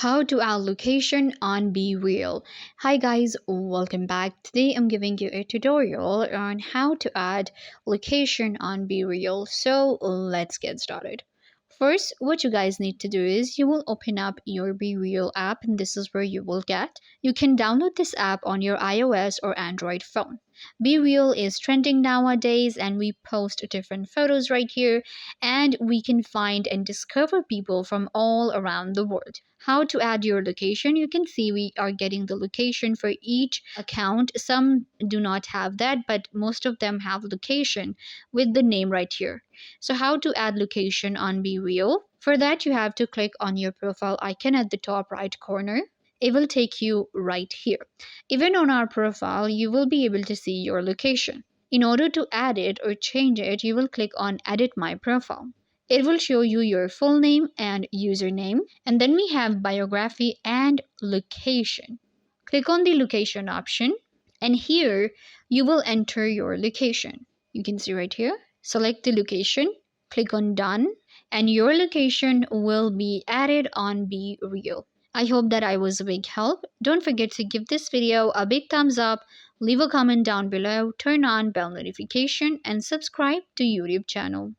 How to add location on BeReal. Hi guys, welcome back. Today I'm giving you a tutorial on how to add location on BeReal. So let's get started. First, what you guys need to do is you will open up your BeReal app, and this is where you will get. You can download this app on your iOS or Android phone. BeReal is trending nowadays, and we post different photos right here, and we can find and discover people from all around the world. How to add your location? You can see we are getting the location for each account. Some do not have that, but most of them have location with the name right here. So how to add location on BeReal? For that, you have to click on your profile icon at the top right corner. It will take you right here. Even on our profile, you will be able to see your location. In order to add it or change it, you will click on Edit My Profile. It will show you your full name and username. And then we have biography and location. Click on the location option, and here you will enter your location. You can see right here. Select the location, click on Done, and your location will be added on BeReal. I hope that I was a big help. Don't forget to give this video a big thumbs up, leave a comment down below, turn on bell notification, and subscribe to YouTube channel.